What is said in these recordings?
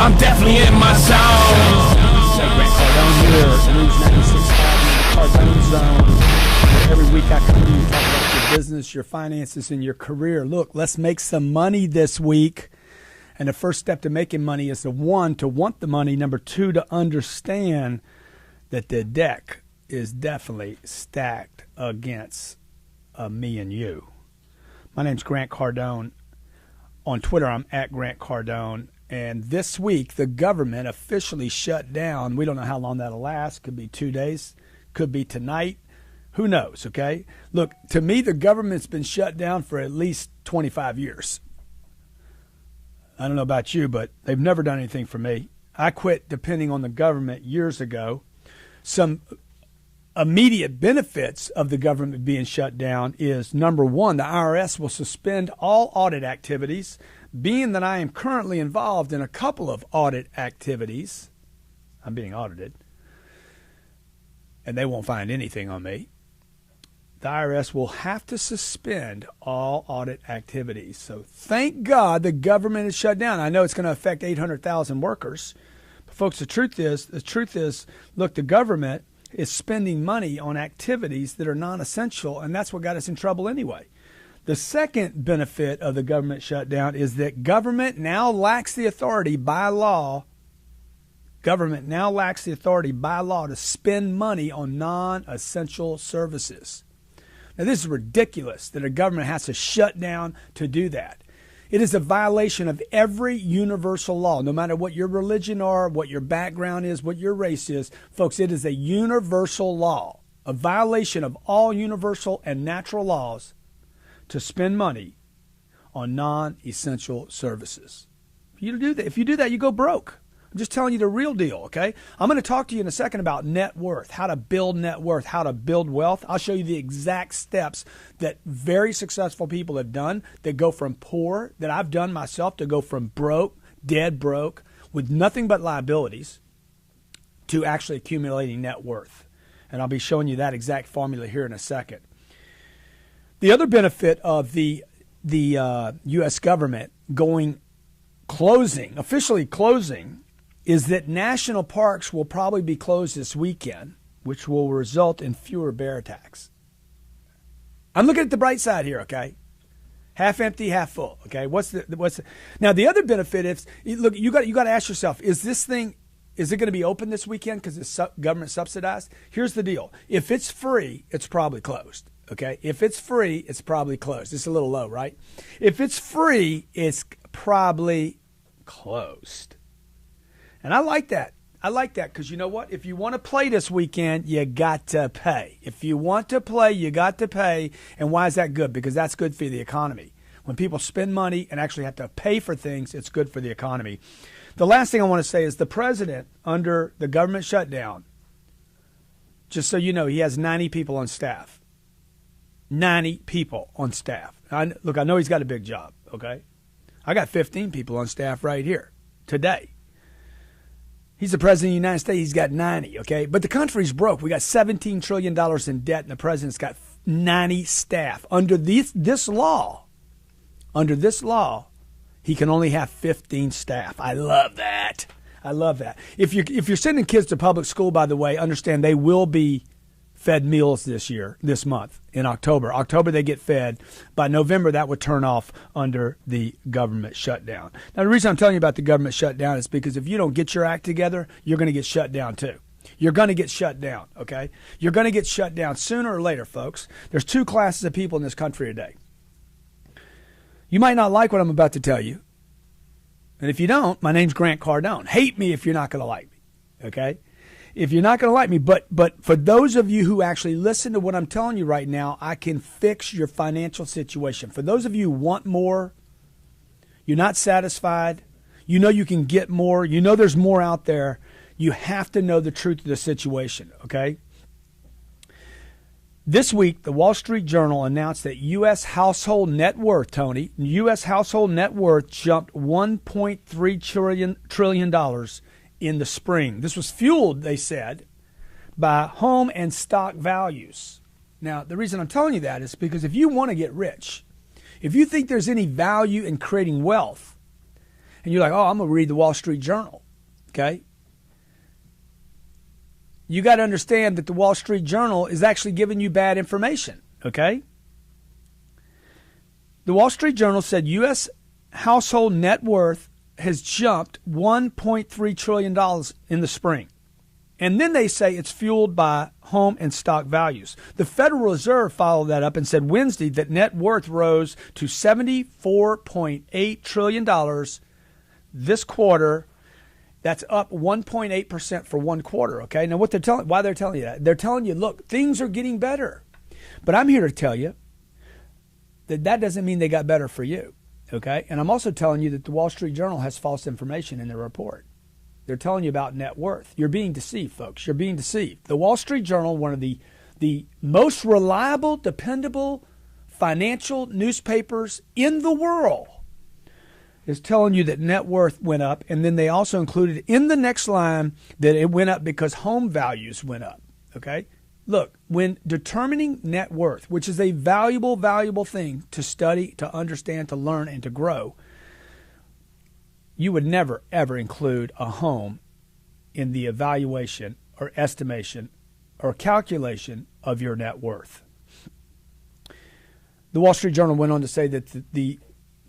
I'm definitely in my zone. Cardone here, News 96.5 in the Cardone Zone. Every week I come to you and talk about your business, your finances, and your career. Look, let's make some money this week. And the first step to making money is to want the money. Number two, to understand that the deck is definitely stacked against me and you. My name's Grant Cardone. On Twitter, I'm at Grant Cardone. And this week, the government officially shut down. We don't know how long that'll last. Could be 2 days. Could be tonight. Who knows, okay? Look, to me, the government's been shut down for at least 25 years. I don't know about you, but they've never done anything for me. I quit depending on the government years ago. Some immediate benefits of the government being shut down is, number one, the IRS will suspend all audit activities. Being that I am currently involved in a couple of audit activities, I'm being audited, and they won't find anything on me. The IRS will have to suspend all audit activities. So thank God the government is shut down. I know it's going to affect 800,000 workers. But folks, the truth is, look, the government is spending money on activities that are non-essential, and that's what got us in trouble anyway. The second benefit of the government shutdown is that government now lacks the authority by law. Government now lacks the authority by law to spend money on non-essential services. Now, this is ridiculous that a government has to shut down to do that. It is a violation of every universal law, no matter what your religion are, what your background is, what your race is. Folks, it is a universal law, a violation of all universal and natural laws to spend money on non-essential services. If you do that, you go broke. I'm just telling you the real deal, okay? I'm going to talk to you in a second about net worth, how to build net worth, how to build wealth. I'll show you the exact steps that very successful people have done that go from poor, that I've done myself, to go from broke, dead broke, with nothing but liabilities, to actually accumulating net worth. And I'll be showing you that exact formula here in a second. The other benefit of the U.S. government officially closing, is that national parks will probably be closed this weekend, which will result in fewer bear attacks. I'm looking at the bright side here, okay? Half empty, half full, okay? Now the other benefit is, look, you got to ask yourself, is it going to be open this weekend because it's government subsidized? Here's the deal. If it's free, it's probably closed. Okay, if it's free, it's probably closed. It's a little low, right? If it's free, it's probably closed. And I like that. I like that because you know what? If you want to play this weekend, you got to pay. If you want to play, you got to pay. And why is that good? Because that's good for the economy. When people spend money and actually have to pay for things, it's good for the economy. The last thing I want to say is the president, under the government shutdown, just so you know, he has 90 people on staff. 90 people on staff. I know he's got a big job, okay? I got 15 people on staff right here today. He's the president of the United States. He's got 90, okay? But the country's broke. We got $17 trillion in debt, and the president's got 90 staff. Under this law, he can only have 15 staff. I love that. I love that. If you're sending kids to public school, by the way, understand they will be fed meals this month, in October. October they get fed. By November, that would turn off under the government shutdown. Now, the reason I'm telling you about the government shutdown is because if you don't get your act together, you're going to get shut down too. You're going to get shut down, okay? You're going to get shut down sooner or later, folks. There's two classes of people in this country today. You might not like what I'm about to tell you. And if you don't, my name's Grant Cardone. Hate me if you're not going to like me, okay? If you're not going to like me, but for those of you who actually listen to what I'm telling you right now, I can fix your financial situation. For those of you who want more, you're not satisfied, you know you can get more, you know there's more out there, you have to know the truth of the situation, okay? This week, the Wall Street Journal announced that U.S. household net worth, Tony, U.S. household net worth jumped $1.3 trillion in the spring. This was fueled, they said, by home and stock values. Now, the reason I'm telling you that is because if you want to get rich, if you think there's any value in creating wealth, And you're like, oh, I'm going to read the Wall Street Journal. Okay? You got to understand that the Wall Street Journal is actually giving you bad information. Okay? The Wall Street Journal said U.S. household net worth has jumped $1.3 trillion in the spring. And then they say it's fueled by home and stock values. The Federal Reserve followed that up and said Wednesday that net worth rose to $74.8 trillion this quarter. That's up 1.8% for one quarter. Okay. Now, why they're telling you that? They're telling you, look, things are getting better. But I'm here to tell you that doesn't mean they got better for you. Okay. And I'm also telling you that the Wall Street Journal has false information in their report. They're telling you about net worth. You're being deceived, folks. You're being deceived. The Wall Street Journal, one of the most reliable, dependable financial newspapers in the world, is telling you that net worth went up. And then they also included in the next line that it went up because home values went up. Okay? Look, when determining net worth, which is a valuable, valuable thing to study, to understand, to learn, and to grow, you would never, ever include a home in the evaluation or estimation or calculation of your net worth. The Wall Street Journal went on to say that the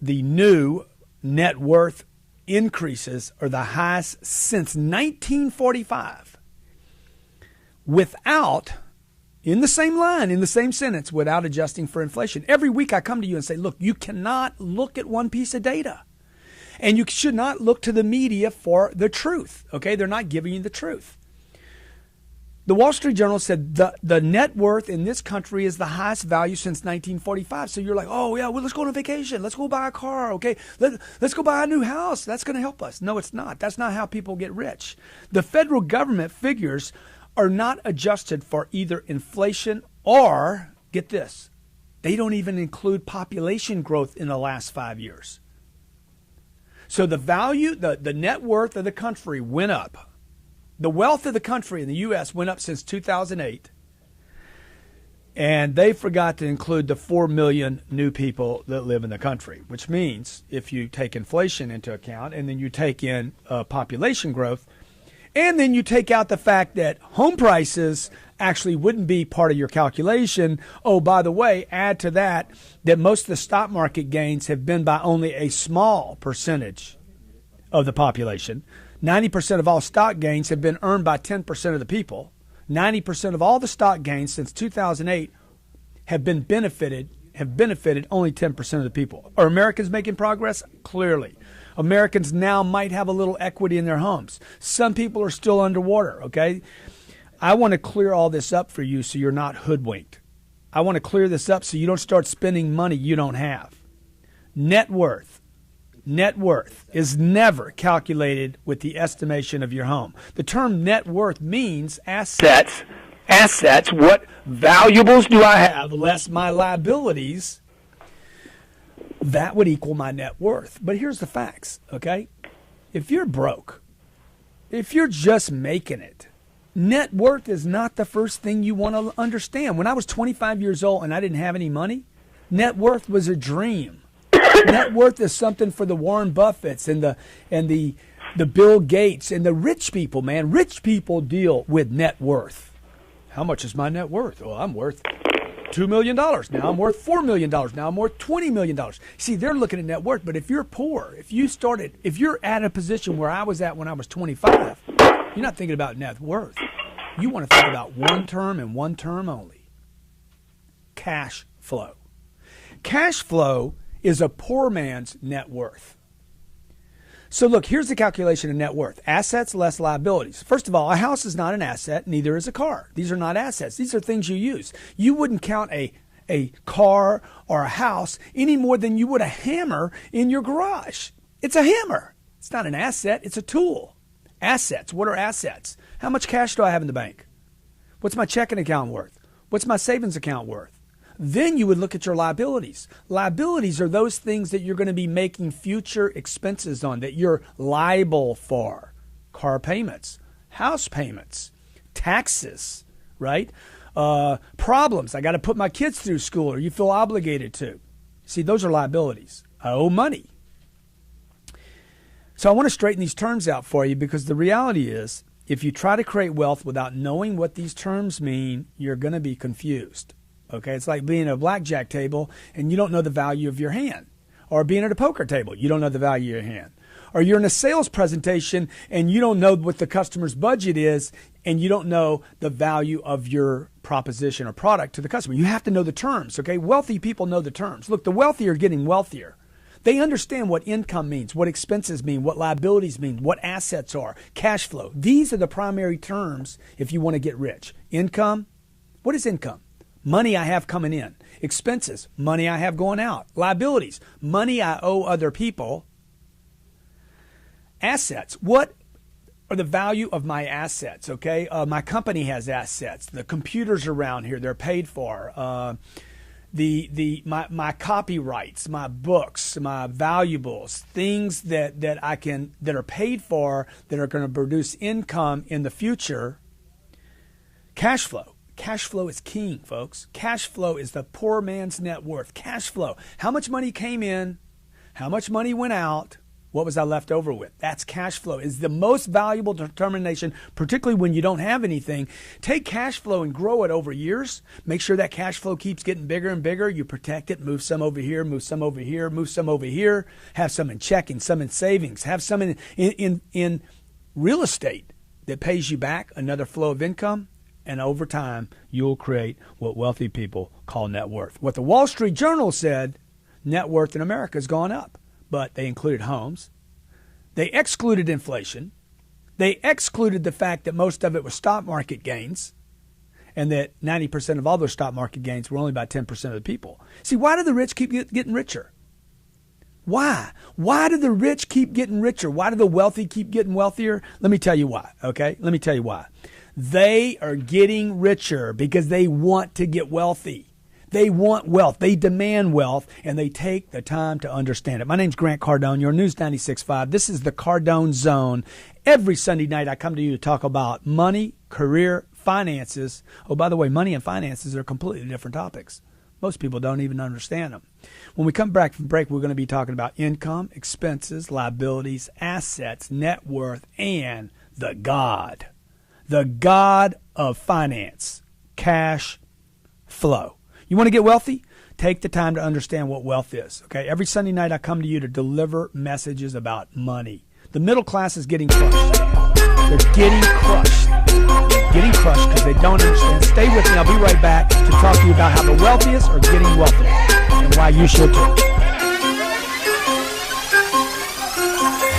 new net worth increases are the highest since 1945 without, in the same line, in the same sentence, without adjusting for inflation. Every week I come to you and say, look, you cannot look at one piece of data. And you should not look to the media for the truth. Okay? They're not giving you the truth. The Wall Street Journal said the net worth in this country is the highest value since 1945. So you're like, oh, yeah, well, let's go on a vacation. Let's go buy a car. Okay? Let's go buy a new house. That's going to help us. No, it's not. That's not how people get rich. The federal government figures are not adjusted for either inflation or, get this, they don't even include population growth in the last 5 years. So the value, the net worth of the country went up. The wealth of the country in the U.S. went up since 2008. And they forgot to include the 4 million new people that live in the country, which means if you take inflation into account and then you take in population growth, and then you take out the fact that home prices actually wouldn't be part of your calculation. Oh, by the way, add to that most of the stock market gains have been by only a small percentage of the population. 90% of all stock gains have been earned by 10% of the people. 90% of all the stock gains since 2008 have benefited only 10% of the people. Are Americans making progress? Clearly. Americans now might have a little equity in their homes. Some people are still underwater, okay? I want to clear all this up for you so you're not hoodwinked. I want to clear this up so you don't start spending money you don't have. Net worth is never calculated with the estimation of your home. The term net worth means assets. What valuables do I have less my liabilities? That would equal my net worth. But here's the facts, okay? If you're broke, if you're just making it, net worth is not the first thing you want to understand. When I was 25 years old and I didn't have any money, net worth was a dream. Net worth is something for the Warren Buffetts and the Bill Gates and the rich people, man. Rich people deal with net worth. How much is my net worth? Well, I'm worth $2 million. Now I'm worth $4 million. Now I'm worth $20 million. See, they're looking at net worth. But if you're poor, if you're at a position where I was at when I was 25, you're not thinking about net worth. You want to think about one term and one term only. Cash flow. Cash flow is a poor man's net worth. So look, here's the calculation of net worth. Assets less liabilities. First of all, a house is not an asset, neither is a car. These are not assets. These are things you use. You wouldn't count a car or a house any more than you would a hammer in your garage. It's a hammer. It's not an asset. It's a tool. Assets. What are assets? How much cash do I have in the bank? What's my checking account worth? What's my savings account worth? Then you would look at your liabilities. Liabilities are those things that you're going to be making future expenses on, that you're liable for. Car payments, house payments, taxes, right? Problems. I got to put my kids through school, or you feel obligated to. See, those are liabilities. I owe money. So I want to straighten these terms out for you, because the reality is, if you try to create wealth without knowing what these terms mean, you're going to be confused. Okay, it's like being at a blackjack table and you don't know the value of your hand, or being at a poker table, you don't know the value of your hand, or you're in a sales presentation and you don't know what the customer's budget is, and you don't know the value of your proposition or product to the customer. You have to know the terms. Okay, wealthy people know the terms. Look, the wealthy are getting wealthier. They understand what income means, what expenses mean, what liabilities mean, what assets are, cash flow. These are the primary terms if you want to get rich. Income, what is income? Money I have coming in. Expenses, money I have going out. Liabilities, money I owe other people. Assets, what are the value of my assets? Okay, my company has assets. The computers around here, they're paid for. My copyrights, my books, my valuables, things that are paid for, that are going to produce income in the future. Cash flow. Cash flow is king, folks. Cash flow is the poor man's net worth. Cash flow. How much money came in? How much money went out? What was I left over with? That's cash flow. It's the most valuable determination, particularly when you don't have anything. Take cash flow and grow it over years. Make sure that cash flow keeps getting bigger and bigger. You protect it. Move some over here, move some over here, move some over here. Have some in checking, some in savings. Have some in real estate that pays you back, another flow of income. And over time, you'll create what wealthy people call net worth. What the Wall Street Journal said, net worth in America has gone up. But they included homes. They excluded inflation. They excluded the fact that most of it was stock market gains, and that 90% of all those stock market gains were only by 10% of the people. See, why do the rich keep getting richer? Why? Why do the rich keep getting richer? Why do the wealthy keep getting wealthier? Let me tell you why, okay? Let me tell you why. They are getting richer because they want to get wealthy. They want wealth. They demand wealth, and they take the time to understand it. My name's Grant Cardone. You're News 96.5. This is the Cardone Zone. Every Sunday night, I come to you to talk about money, career, finances. Oh, by the way, money and finances are completely different topics. Most people don't even understand them. When we come back from break, we're going to be talking about income, expenses, liabilities, assets, net worth, and the God of finance, cash flow. You want to get wealthy? Take the time to understand what wealth is. Okay. Every Sunday night, I come to you to deliver messages about money. The middle class is getting crushed. They're getting crushed. They're getting crushed because they don't understand. Stay with me. I'll be right back to talk to you about how the wealthiest are getting wealthier and why you should too.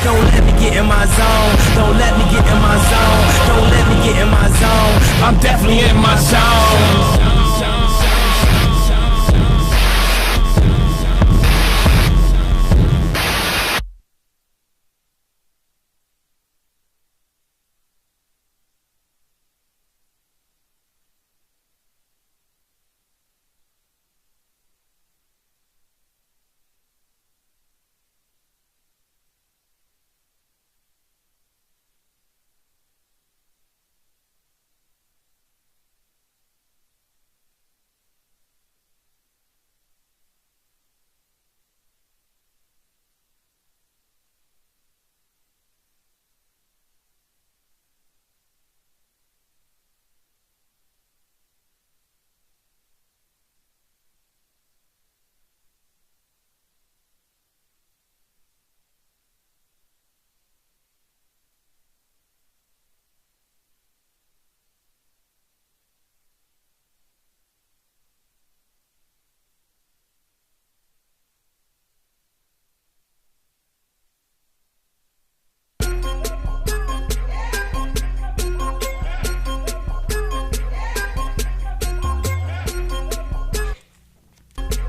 Don't let me get in my zone. Don't let me get in my zone. Don't let me get in my zone. I'm definitely in my zone.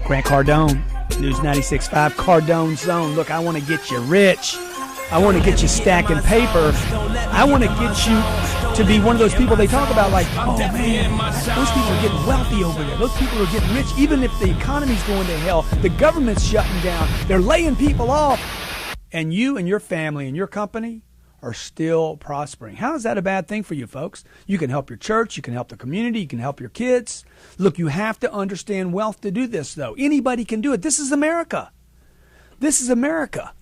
Grant Cardone, News 96.5, Cardone Zone. Look, I want to get you rich. I want to get you stacking paper. I want to get you to be one of those people they talk about like, oh man, those people are getting wealthy over there. Those people are getting rich. Even if the economy's going to hell, the government's shutting down, they're laying people off. And you and your family and your company are still prospering. How is that a bad thing for you folks? You can help your church. You can help the community. You can help your kids. Look, you have to understand wealth to do this, though. Anybody can do it. This is America. This is America.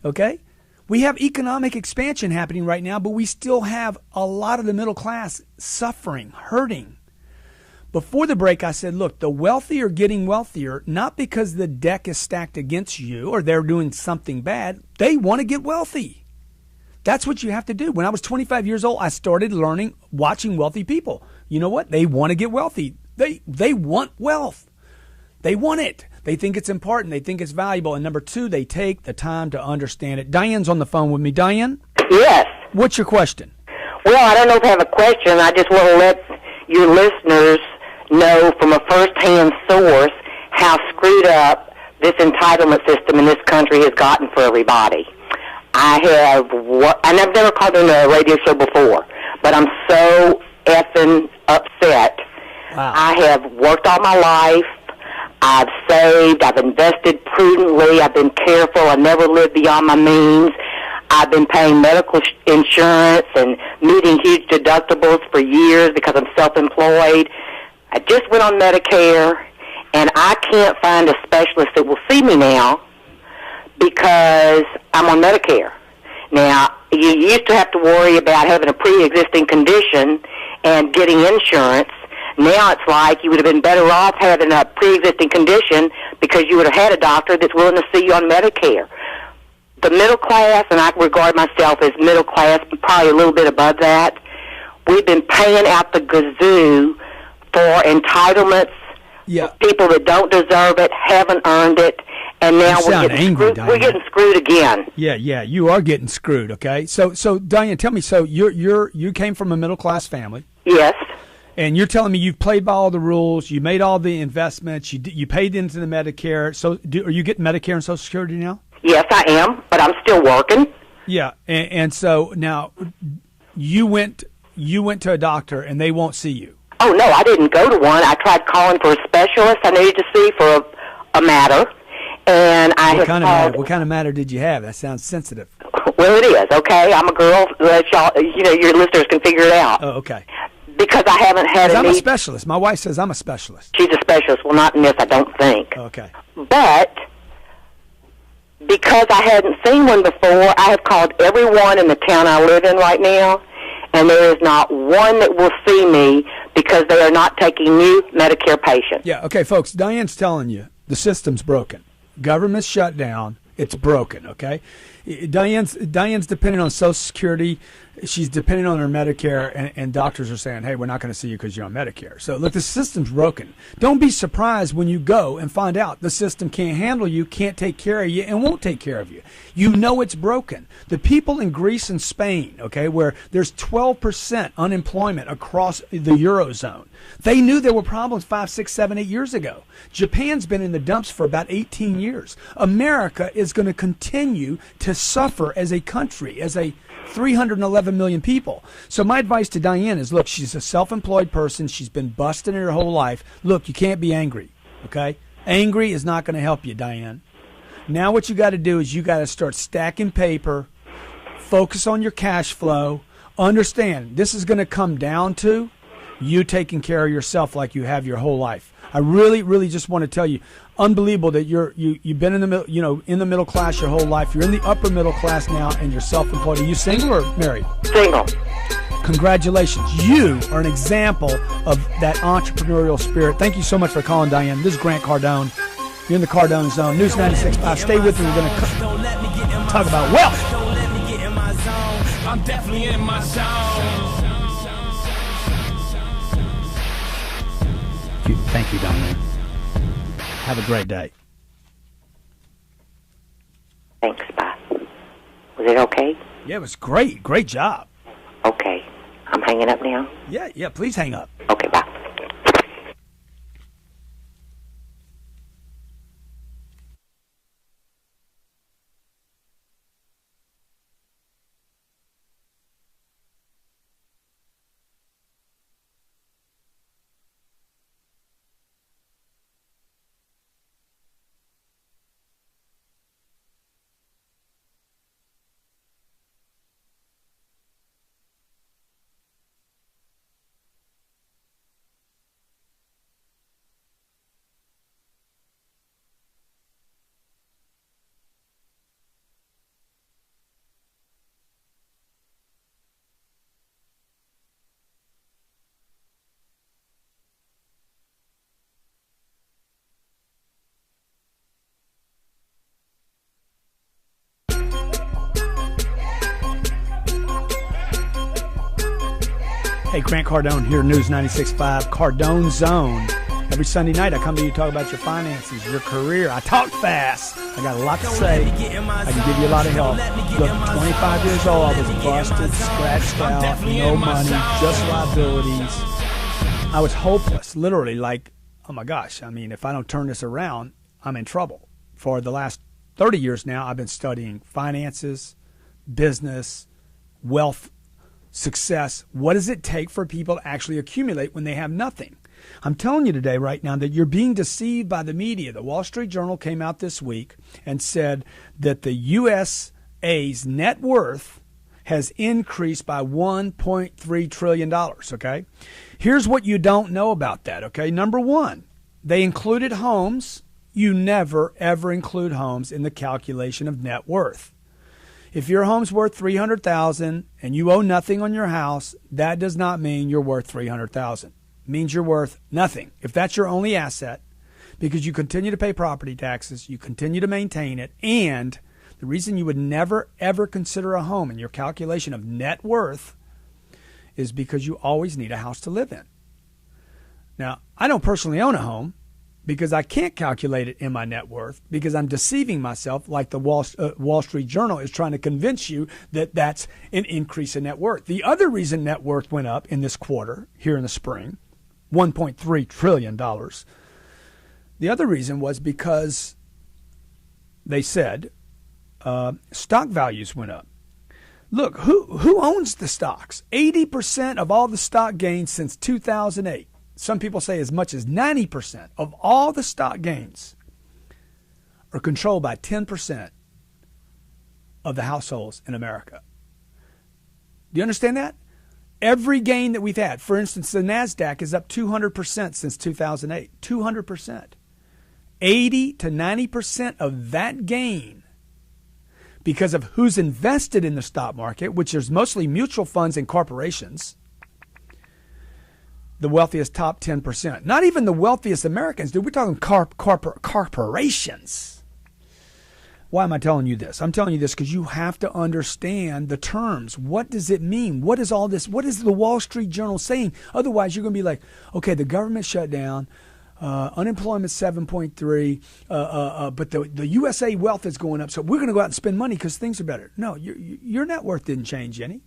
Okay? We have economic expansion happening right now, but we still have a lot of the middle class suffering, hurting. Before the break, I said, look, the wealthy are getting wealthier, not because the deck is stacked against you or they're doing something bad. They want to get wealthy. That's what you have to do. When I was 25 years old, I started learning, watching wealthy people. You know what? They want to get wealthy. They want wealth. They want it. They think it's important. They think it's valuable. And number two, they take the time to understand it. Diane's on the phone with me. Diane? Yes. What's your question? Well, I don't know if I have a question. I just want to let your listeners know from a first-hand source how screwed up this entitlement system in this country has gotten for everybody. And I've never called in a radio show before, but I'm so effing upset. Wow. I have worked all my life. I've saved. I've invested prudently. I've been careful. I never lived beyond my means. I've been paying medical insurance and meeting huge deductibles for years because I'm self-employed. I just went on Medicare, and I can't find a specialist that will see me now because I'm on Medicare. Now, you used to have to worry about having a pre-existing condition and getting insurance. Now it's like you would have been better off having a pre-existing condition because you would have had a doctor that's willing to see you on Medicare. The middle class, and I regard myself as middle class, probably a little bit above that, we've been paying out the gazoo for entitlements, Yeah. for people that don't deserve it, haven't earned it, and now we're getting screwed again. Yeah, you are getting screwed. Okay, so Diane, tell me. So you came from a middle class family. Yes. And you're telling me you've played by all the rules, you made all the investments, you paid into the Medicare. So are you getting Medicare and Social Security now? Yes, I am, but I'm still working. Yeah, and so now you went to a doctor and they won't see you. Oh, no, I didn't go to one. I tried calling for a specialist I needed to see for a matter, and What kind of matter did you have? That sounds sensitive. Well, it is, okay? I'm a girl. Your listeners can figure it out. Oh, okay. Because I haven't had I'm a specialist. My wife says I'm a specialist. She's a specialist. Well, not in this, I don't think. Okay. But because I hadn't seen one before, I have called everyone in the town I live in right now, and there is not one that will see me because they are not taking new Medicare patients. Yeah, okay, folks, Diane's telling you the system's broken. Government's shut down. It's broken, okay? Diane's depending on Social Security. She's depending on her Medicare, and doctors are saying, hey, we're not going to see you because you're on Medicare. So, look, the system's broken. Don't be surprised when you go and find out the system can't handle you, can't take care of you, and won't take care of you. You know it's broken. The people in Greece and Spain, okay, where there's 12% unemployment across the Eurozone, they knew there were problems 5, 6, 7, 8 years ago. Japan's been in the dumps for about 18 years. America is going to continue to suffer as a country, as a 311 million people. So my advice to Diane is, look, she's a self-employed person. She's been busting her whole life. Look, you can't be angry, okay? Angry is not going to help you, Diane. Now what you got to do is you got to start stacking paper, focus on your cash flow, understand this is going to come down to you taking care of yourself like you have your whole life. I really, really just want to tell you, unbelievable that you've been in the middle, in the middle class your whole life. You're in the upper middle class now, and you're self-employed. Are you single or married? Single. Congratulations. You are an example of that entrepreneurial spirit. Thank you so much for calling, Diane. This is Grant Cardone. You're in the Cardone Zone. News 96.5. Stay with me. We're going to talk about wealth. Don't let me get in my zone. I'm definitely in my zone. Thank you, Diane. Have a great day. Thanks, bye. Was it okay? Yeah, it was great. Great job. Okay. I'm hanging up now? Yeah, please hang up. Okay, bye. Hey, Grant Cardone here, News 96.5, Cardone Zone. Every Sunday night, I come to you to talk about your finances, your career. I talk fast. I got a lot to say. I can give you a lot of help. Look, 25 years old, I was busted, scratched out, no money, just liabilities. I was hopeless, literally, like, oh my gosh, I mean, if I don't turn this around, I'm in trouble. For the last 30 years now, I've been studying finances, business, wealth, success. What does it take for people to actually accumulate when they have nothing? I'm telling you today, right now, that you're being deceived by the media. The Wall Street Journal came out this week and said that the USA's net worth has increased by $1.3 trillion, okay? Here's what you don't know about that, okay? Number one, they included homes. You never, ever include homes in the calculation of net worth. If your home's worth $300,000 and you owe nothing on your house, that does not mean you're worth $300,000. Means you're worth nothing. If that's your only asset, because you continue to pay property taxes, you continue to maintain it, and the reason you would never, ever consider a home in your calculation of net worth is because you always need a house to live in. Now, I don't personally own a home because I can't calculate it in my net worth because I'm deceiving myself like the Wall Street Journal is trying to convince you that that's an increase in net worth. The other reason net worth went up in this quarter here in the spring, $1.3 trillion. The other reason was because they said stock values went up. Look, who owns the stocks? 80% of all the stock gains since 2008. Some people say as much as 90% of all the stock gains are controlled by 10% of the households in America. Do you understand that? Every gain that we've had, for instance, the NASDAQ is up 200% since 2008. 200%. 80 to 90% of that gain, because of who's invested in the stock market, which is mostly mutual funds and corporations, the wealthiest top 10%. Not even the wealthiest Americans, dude. We're talking corporations. Why am I telling you this? I'm telling you this because you have to understand the terms. What does it mean? What is all this? What is the Wall Street Journal saying? Otherwise, you're going to be like, okay, the government shut down, unemployment 7.3, but the USA wealth is going up, so we're going to go out and spend money because things are better. No, your net worth didn't change any.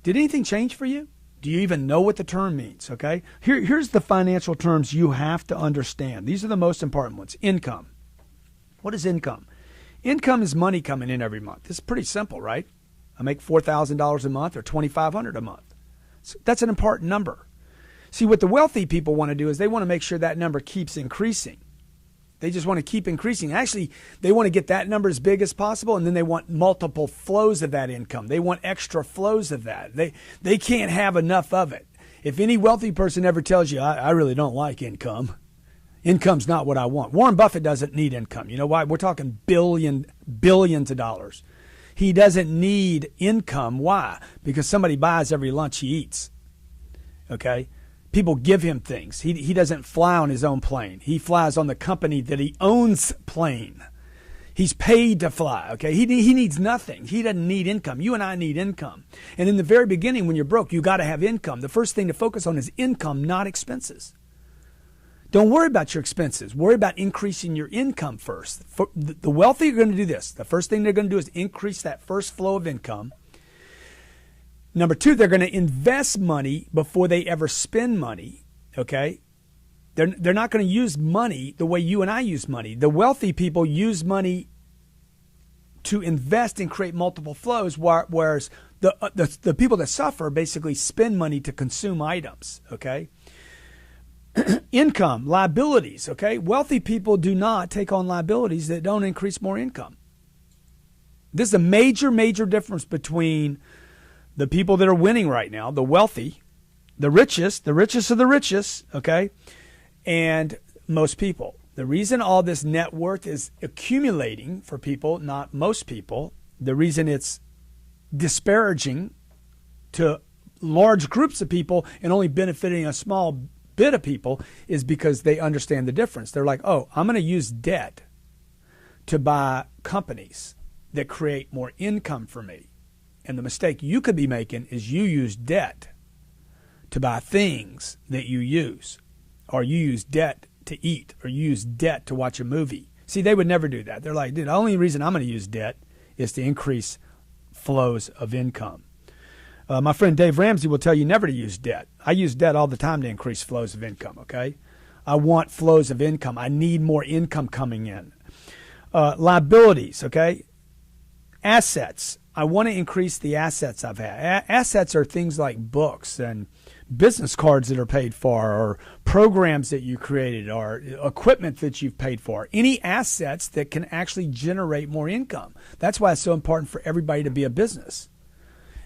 Did anything change for you? Do you even know what the term means? Okay, here's the financial terms you have to understand. These are the most important ones. Income. What is income? Income is money coming in every month. It's pretty simple, right? I make $4,000 a month or $2,500 a month. So that's an important number. See, what the wealthy people want to do is they want to make sure that number keeps increasing. They just want to keep increasing. Actually, they want to get that number as big as possible, and then they want multiple flows of that income. They want extra flows of that. They can't have enough of it. If any wealthy person ever tells you, I really don't like income, income's not what I want. Warren Buffett doesn't need income. You know why? We're talking billions of dollars. He doesn't need income. Why? Because somebody buys every lunch he eats. Okay? People give him things. He doesn't fly on his own plane. He flies on the company that he owns plane. He's paid to fly, okay? He needs nothing. He doesn't need income. You and I need income. And in the very beginning, when you're broke, you got to have income. The first thing to focus on is income, not expenses. Don't worry about your expenses. Worry about increasing your income first. The wealthy are going to do this. The first thing they're going to do is increase that first flow of income. Number two, they're going to invest money before they ever spend money, okay? They're not going to use money the way you and I use money. The wealthy people use money to invest and create multiple flows, whereas the people that suffer basically spend money to consume items, okay? Income, liabilities, okay? Wealthy people do not take on liabilities that don't increase more income. This is a major, major difference between the people that are winning right now, the wealthy, the richest of the richest, okay, and most people. The reason all this net worth is accumulating for people, not most people, the reason it's disparaging to large groups of people and only benefiting a small bit of people is because they understand the difference. They're like, oh, I'm going to use debt to buy companies that create more income for me. And the mistake you could be making is you use debt to buy things that you use, or you use debt to eat, or you use debt to watch a movie. See, they would never do that. They're like, dude, the only reason I'm going to use debt is to increase flows of income. My friend Dave Ramsey will tell you never to use debt. I use debt all the time to increase flows of income, okay? I want flows of income. I need more income coming in. Liabilities, okay? Assets. I want to increase the assets I've had. Assets are things like books and business cards that are paid for, or programs that you created, or equipment that you've paid for. Any assets that can actually generate more income. That's why it's so important for everybody to be a business.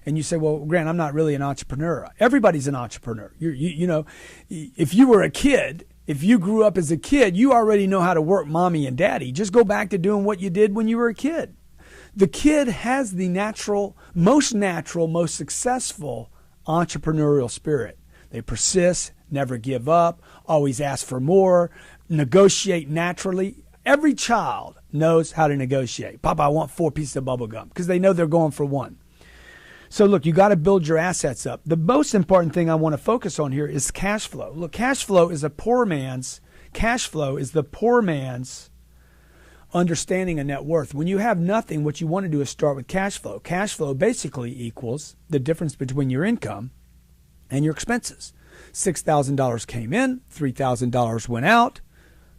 And you say, well, Grant, I'm not really an entrepreneur. Everybody's an entrepreneur. You know, if you were a kid, if you grew up as a kid, you already know how to work mommy and daddy. Just go back to doing what you did when you were a kid. The kid has the most successful entrepreneurial spirit. They persist, never give up, always ask for more, negotiate naturally. Every child knows how to negotiate. Papa, I want 4 pieces of bubble gum, because they know they're going for 1. So look, you got to build your assets up. The most important thing I want to focus on here is cash flow. Look, cash flow is the poor man's understanding of net worth. When you have nothing, what you want to do is start with cash flow. Cash flow basically equals the difference between your income and your expenses. $6,000 came in, $3,000 went out.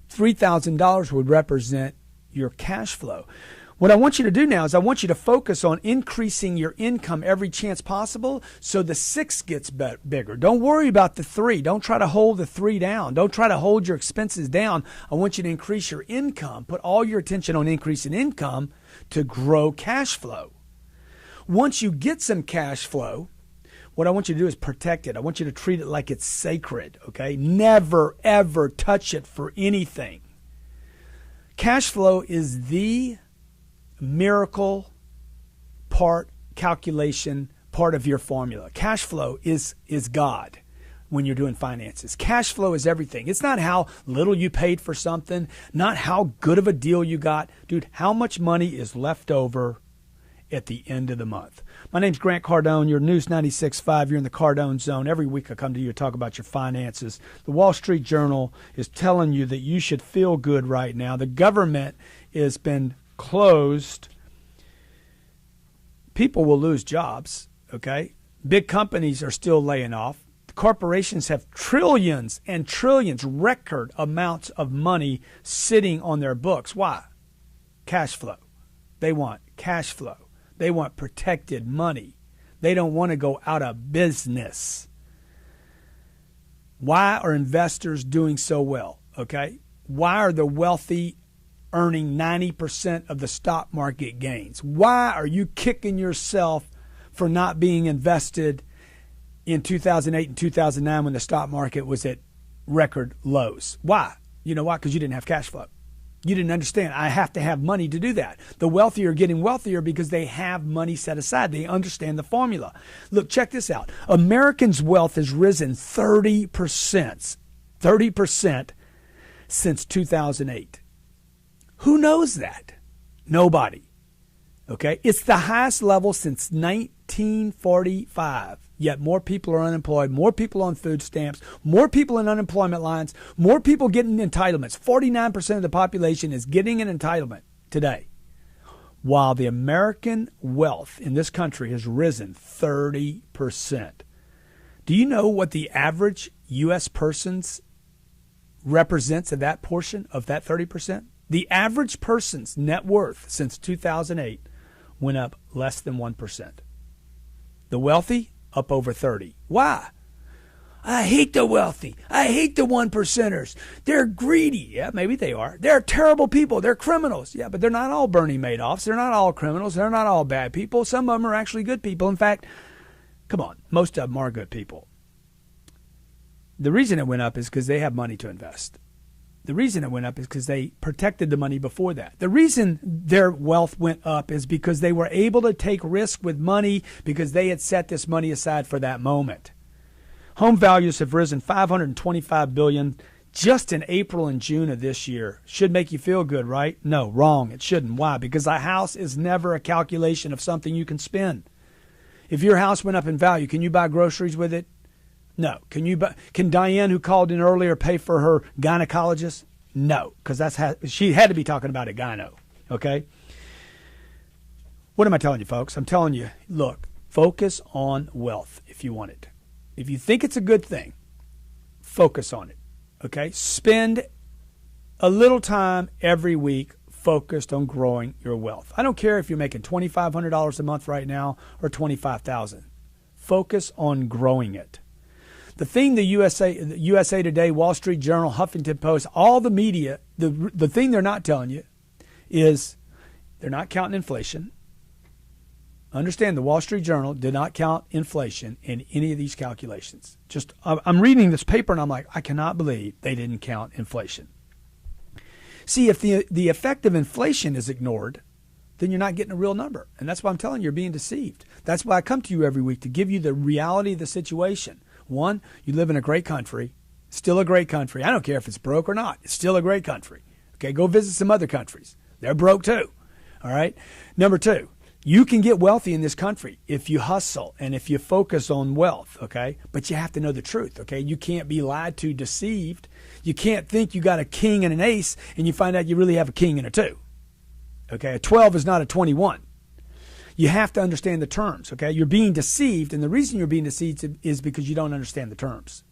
$3,000 would represent your cash flow. What I want you to do now is I want you to focus on increasing your income every chance possible so the 6 gets bigger. Don't worry about the 3. Don't try to hold the 3 down. Don't try to hold your expenses down. I want you to increase your income. Put all your attention on increasing income to grow cash flow. Once you get some cash flow, what I want you to do is protect it. I want you to treat it like it's sacred, okay? Never, ever touch it for anything. Cash flow is the miracle calculation part of your formula. Cash flow is God when you're doing finances. Cash flow is everything. It's not how little you paid for something, not how good of a deal you got. Dude, how much money is left over at the end of the month? My name's Grant Cardone. You're News 96.5. You're in the Cardone Zone. Every week I come to you to talk about your finances. The Wall Street Journal is telling you that you should feel good right now. The government has been closed. People will lose jobs, okay? Big companies are still laying off. The corporations have trillions and trillions, record amounts of money sitting on their books. Why? Cash flow. They want cash flow. They want protected money. They don't want to go out of business. Why are investors doing so well, okay? Why are the wealthy earning 90% of the stock market gains? Why are you kicking yourself for not being invested in 2008 and 2009 when the stock market was at record lows? Why? You know why? Because you didn't have cash flow. You didn't understand. I have to have money to do that. The wealthy are getting wealthier because they have money set aside. They understand the formula. Look, check this out. Americans' wealth has risen 30%. 30% since 2008. Who knows that? Nobody. Okay? It's the highest level since 1945. Yet more people are unemployed, more people on food stamps, more people in unemployment lines, more people getting entitlements. 49% of the population is getting an entitlement today, while the American wealth in this country has risen 30%. Do you know what the average U.S. person's represents of that portion of that 30%? The average person's net worth since 2008 went up less than 1%. The wealthy, up over 30. Why? I hate the wealthy. I hate the 1%ers. They're greedy. Yeah, maybe they are. They're terrible people. They're criminals. Yeah, but they're not all Bernie Madoffs. They're not all criminals. They're not all bad people. Some of them are actually good people. In fact, come on, most of them are good people. The reason it went up is because they have money to invest. The reason it went up is because they protected the money before that. The reason their wealth went up is because they were able to take risk with money because they had set this money aside for that moment. Home values have risen $525 billion just in April and June of this year. Should make you feel good, right? No, wrong. It shouldn't. Why? Because a house is never a calculation of something you can spend. If your house went up in value, can you buy groceries with it? No. Can Diane, who called in earlier, pay for her gynecologist? No, because she had to be talking about a gyno. Okay. What am I telling you, folks? I'm telling you, look, focus on wealth if you want it. If you think it's a good thing, focus on it. Okay. Spend a little time every week focused on growing your wealth. I don't care if you're making $2,500 a month right now or $25,000. Focus on growing it. The thing the USA Today, Wall Street Journal, Huffington Post, all the media, the thing they're not telling you is they're not counting inflation. Understand, the Wall Street Journal did not count inflation in any of these calculations. I'm reading this paper and I'm like, I cannot believe they didn't count inflation. See, if the effect of inflation is ignored, then you're not getting a real number. And that's why I'm telling you, you're being deceived. That's why I come to you every week, to give you the reality of the situation. One, you live in a great country, still a great country. I don't care if it's broke or not. It's still a great country. Okay, go visit some other countries. They're broke too. All right. Number two, you can get wealthy in this country if you hustle and if you focus on wealth. Okay, but you have to know the truth. Okay, you can't be lied to, deceived. You can't think you got a king and an ace and you find out you really have a king and a 2. Okay, a 12 is not a 21. You have to understand the terms, okay? You're being deceived, and the reason you're being deceived is because you don't understand the terms.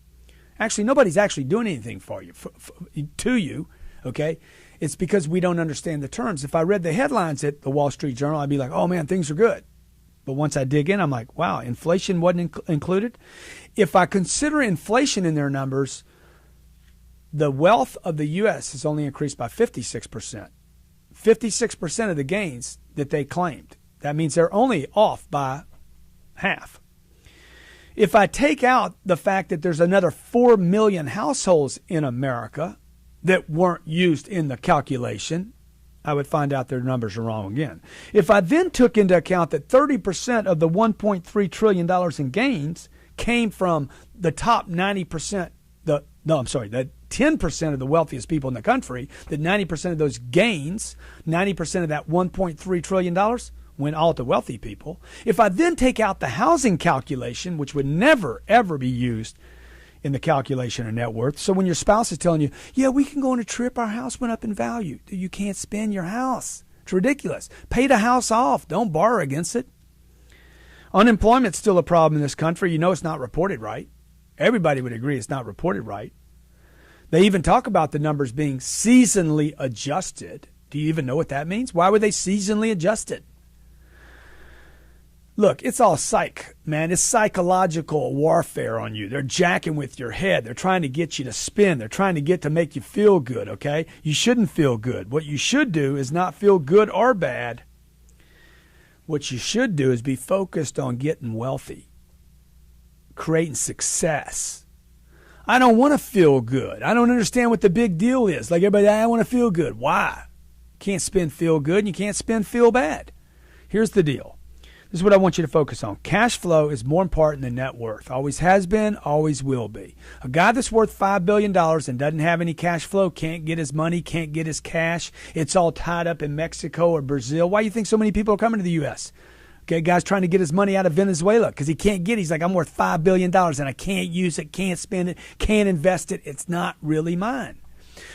Actually, nobody's actually doing anything for you, to you, okay? It's because we don't understand the terms. If I read the headlines at the Wall Street Journal, I'd be like, oh, man, things are good. But once I dig in, I'm like, wow, inflation wasn't included? If I consider inflation in their numbers, the wealth of the U.S. has only increased by 56%. 56% of the gains that they claimed. That means they're only off by half. If I take out the fact that there's another 4 million households in America that weren't used in the calculation, I would find out their numbers are wrong again. If I then took into account that 30% of the $1.3 trillion in gains came from the top 90%, the 10% of the wealthiest people in the country, that 90% of those gains, 90% of that $1.3 trillion went all to wealthy people. If I then take out the housing calculation, which would never, ever be used in the calculation of net worth. So when your spouse is telling you, yeah, we can go on a trip, our house went up in value. You can't spend your house. It's ridiculous. Pay the house off. Don't borrow against it. Unemployment's still a problem in this country. You know it's not reported right. Everybody would agree it's not reported right. They even talk about the numbers being seasonally adjusted. Do you even know what that means? Why were they seasonally adjusted? Look, it's all psych, man. It's psychological warfare on you. They're jacking with your head. They're trying to get you to spin. They're trying to get to make you feel good, okay? You shouldn't feel good. What you should do is not feel good or bad. What you should do is be focused on getting wealthy, creating success. I don't want to feel good. I don't understand what the big deal is. Like everybody, I want to feel good. Why? You can't spend feel good and you can't spend feel bad. Here's the deal. This is what I want you to focus on. Cash flow is more important than net worth. Always has been, always will be. A guy that's worth $5 billion and doesn't have any cash flow, can't get his money, can't get his cash. It's all tied up in Mexico or Brazil. Why do you think so many people are coming to the U.S.? Okay, guy's trying to get his money out of Venezuela because he can't get it. He's like, I'm worth $5 billion and I can't use it, can't spend it, can't invest it. It's not really mine.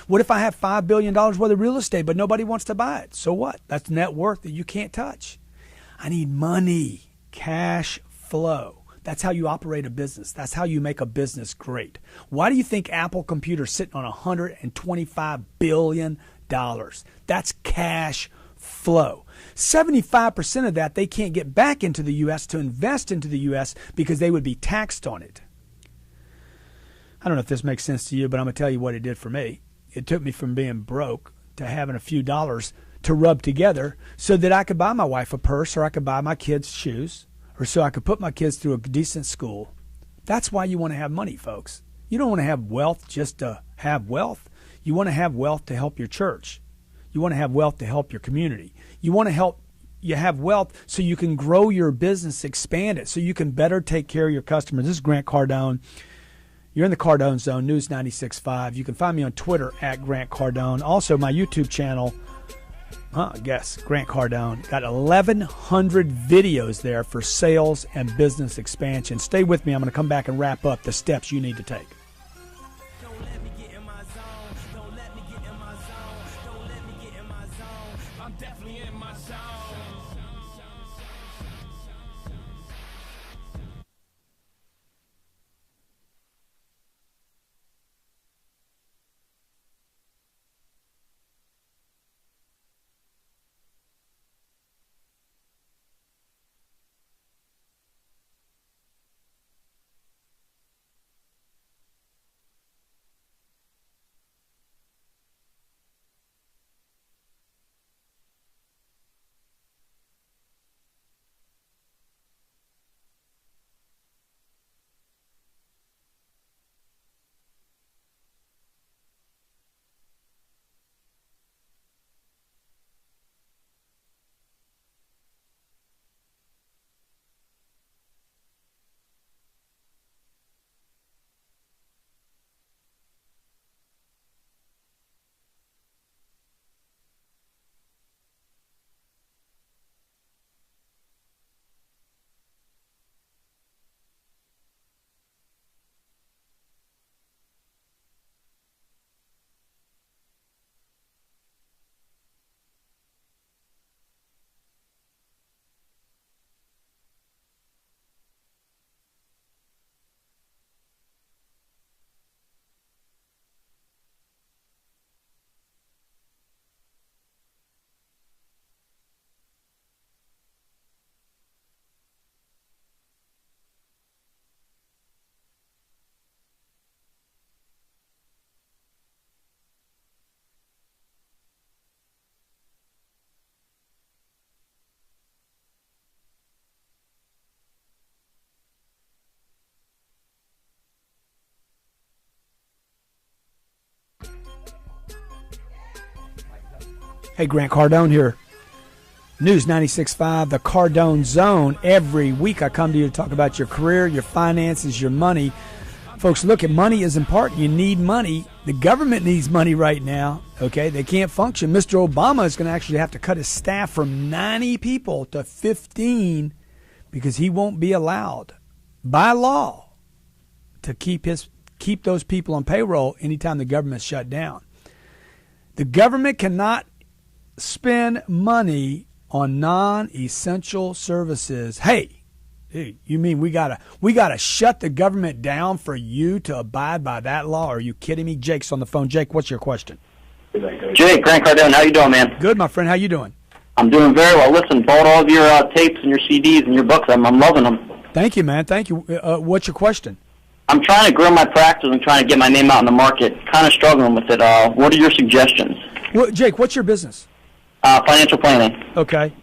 What if I have $5 billion worth of real estate, but nobody wants to buy it? So what? That's net worth that you can't touch. I need money, cash flow. That's how you operate a business. That's how you make a business great. Why do you think Apple Computer's sitting on $125 billion? That's cash flow. 75% of that they can't get back into the U.S. to invest into the U.S. because they would be taxed on it. I don't know if this makes sense to you, but I'm going to tell you what it did for me. It took me from being broke to having a few dollars to rub together so that I could buy my wife a purse, or I could buy my kids shoes, or so I could put my kids through a decent school. That's why you want to have money, folks. You don't want to have wealth just to have wealth. You want to have wealth to help your church. You want to have wealth to help your community. You have wealth so you can grow your business, expand it, so you can better take care of your customers. This is Grant Cardone. You're in the Cardone Zone, News 96.5. You can find me on Twitter at Grant Cardone. Also, my YouTube channel, Guess, Grant Cardone. Got 1,100 videos there for sales and business expansion. Stay with me. I'm going to come back and wrap up the steps you need to take. Don't let me get in my zone. Don't let me get in my zone. Don't let me get in my zone. I'm definitely in my zone. Hey, Grant Cardone here. News 96.5, the Cardone Zone. Every week I come to you to talk about your career, your finances, your money. Folks, look, at money is important. You need money. The government needs money right now, okay? They can't function. Mr. Obama is going to actually have to cut his staff from 90 people to 15 because he won't be allowed by law to keep those people on payroll anytime the government's shut down. The government cannot spend money on non-essential services. Hey, you mean we gotta shut the government down for you to abide by that law? Are you kidding me? Jake's on the phone. Jake, what's your question? Jake, Grant Cardone, how you doing, man? Good, my friend. How you doing? I'm doing very well. Listen, bought all of your tapes and your CDs and your books. I'm loving them. Thank you, man. Thank you. What's your question? I'm trying to grow my practice and trying to get my name out in the market. Kind of struggling with it. What are your suggestions? Well, Jake, what's your business? Financial planning. Okay.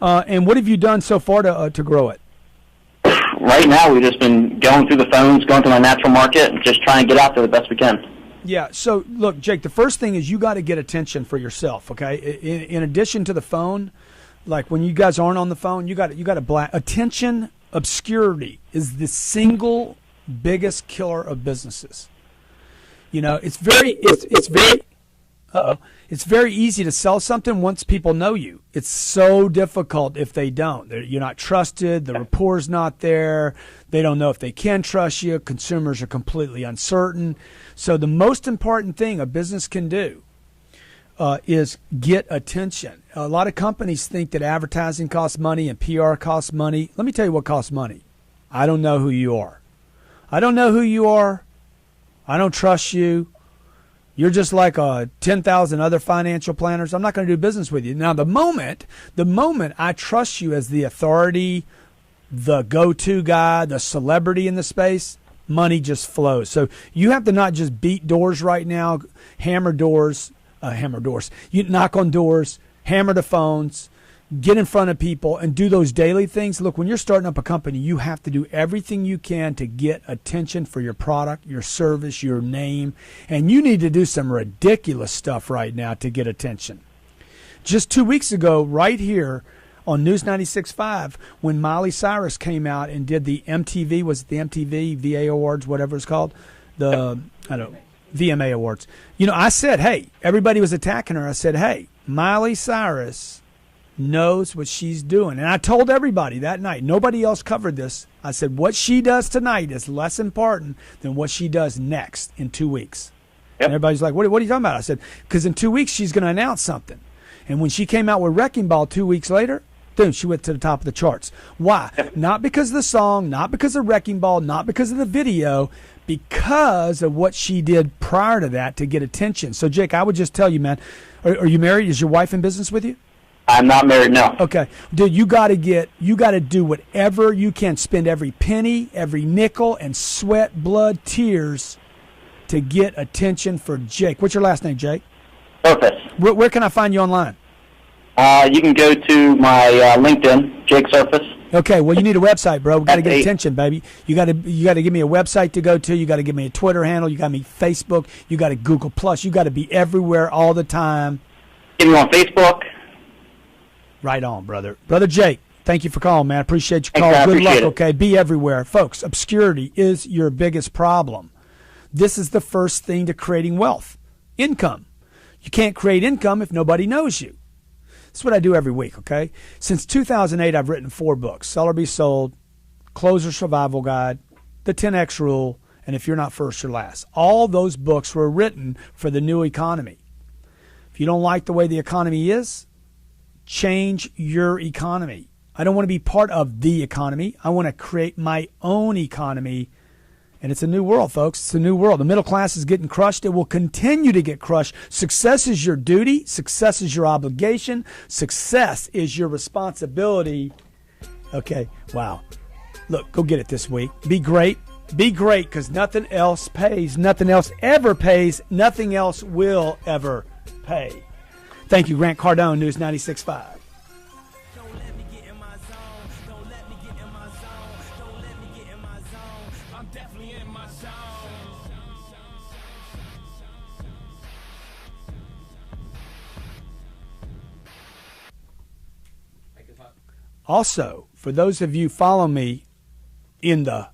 And what have you done so far to grow it? Right now, we've just been going through the phones, going through my natural market, and just trying to get out there the best we can. Yeah. So, look, Jake, the first thing is you got to get attention for yourself, okay? In addition to the phone, like when you guys aren't on the phone, you got to attention. Obscurity is the single biggest killer of businesses. You know, it's very easy to sell something once people know you. It's so difficult if they don't. You're not trusted. The rapport's not there. They don't know if they can trust you. Consumers are completely uncertain. So the most important thing a business can do is get attention. A lot of companies think that advertising costs money and PR costs money. Let me tell you what costs money. I don't know who you are. I don't know who you are. I don't trust you. You're just like 10,000 other financial planners. I'm not going to do business with you. Now, the moment I trust you as the authority, the go-to guy, the celebrity in the space, money just flows. So you have to not just beat doors right now, hammer doors. You knock on doors, hammer the phones, get in front of people, and do those daily things. Look, when you're starting up a company, you have to do everything you can to get attention for your product, your service, your name, and you need to do some ridiculous stuff right now to get attention. Just 2 weeks ago, right here on News 96.5, when Miley Cyrus came out and did the MTV, was it the MTV, VA Awards, whatever it's called? VMA Awards. You know, I said, hey, everybody was attacking her. I said, hey, Miley Cyrus knows what she's doing. And I told everybody that night, nobody else covered this. I said, what she does tonight is less important than what she does next in 2 weeks. Yep. And everybody's like, what are you talking about? I said, because in 2 weeks, she's going to announce something. And when she came out with Wrecking Ball 2 weeks later, boom, she went to the top of the charts. Why? Yep. Not because of the song, not because of Wrecking Ball, not because of the video, because of what she did prior to that to get attention. So, Jake, I would just tell you, man, are you married? Is your wife in business with you? I'm not married, no. Okay. Dude, you got to do whatever you can. Spend every penny, every nickel, and sweat, blood, tears to get attention for Jake. What's your last name, Jake? Surface. Where can I find you online? You can go to my LinkedIn, Jake Surface. Okay, well, you need a website, bro. We got to get attention, baby. You got to give me a website to go to. You got to give me a Twitter handle. You got to me Facebook. You got to Google Plus. You got to be everywhere all the time. Get me on Facebook. Right on, brother. Brother Jake, thank you for calling, man. Appreciate your call. Thanks, Good luck, it. okay? Be everywhere. Folks, obscurity is your biggest problem. This is the first thing to creating wealth, income. You can't create income if nobody knows you. That's what I do every week, okay? Since 2008, I've written 4 books, Sell or Be Sold, Closer Survival Guide, The 10X Rule, and If You're Not First, You're Last. All those books were written for the new economy. If you don't like the way the economy is, change your economy. I don't want to be part of the economy. I want to create my own economy. And it's a new world, folks. It's a new world. The middle class is getting crushed. It will continue to get crushed. Success is your duty. Success is your obligation. Success is your responsibility. Okay, wow. Look, go get it this week. Be great. Be great, because nothing else pays. Nothing else ever pays. Nothing else will ever pay. Thank you, Grant Cardone, News 96.5. Also, for those of you follow me in the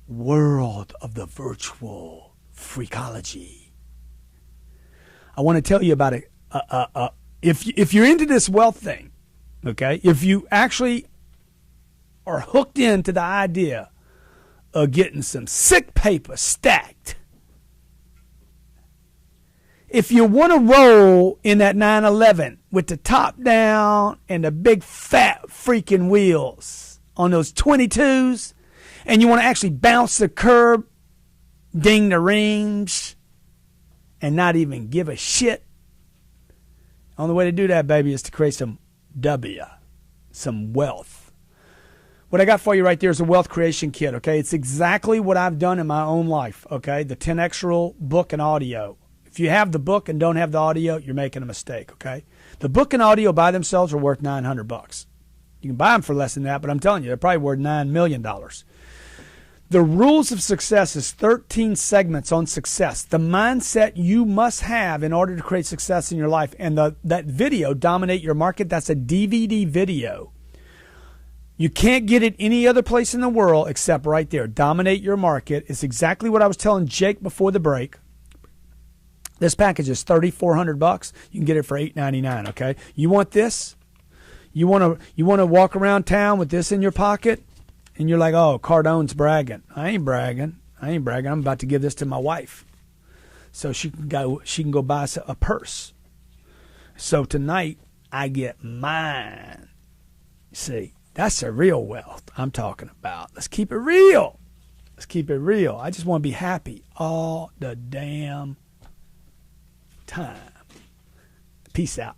world of the virtual freakology, I want to tell you about it. If you're into this wealth thing, okay, if you actually are hooked into the idea of getting some sick paper stacked, if you want to roll in that 911 with the top down and the big fat freaking wheels on those 22s, and you want to actually bounce the curb, ding the rings, and not even give a shit, the only way to do that, baby, is to create some wealth. What I got for you right there is a wealth creation kit, okay? It's exactly what I've done in my own life, okay? The 10X Rule book and audio. If you have the book and don't have the audio, you're making a mistake, okay? The book and audio by themselves are worth $900. You can buy them for less than that, but I'm telling you, they're probably worth $9 million. The Rules of Success is 13 segments on success, the mindset you must have in order to create success in your life. And that video, Dominate Your Market, that's a DVD video. You can't get it any other place in the world except right there. Dominate Your Market is exactly what I was telling Jake before the break. This package is $3,400. You can get it for $899. Okay, you want this? You want to walk around town with this in your pocket, and you're like, "Oh, Cardone's bragging." I ain't bragging. I'm about to give this to my wife, so she can go buy a purse. So tonight I get mine. See, that's the real wealth I'm talking about. Let's keep it real. I just want to be happy all the damn time. Peace out.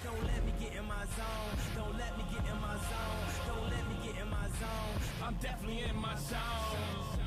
Don't let me get in my zone. Don't let me get in my zone. Don't let me get in my zone. I'm definitely in my zone.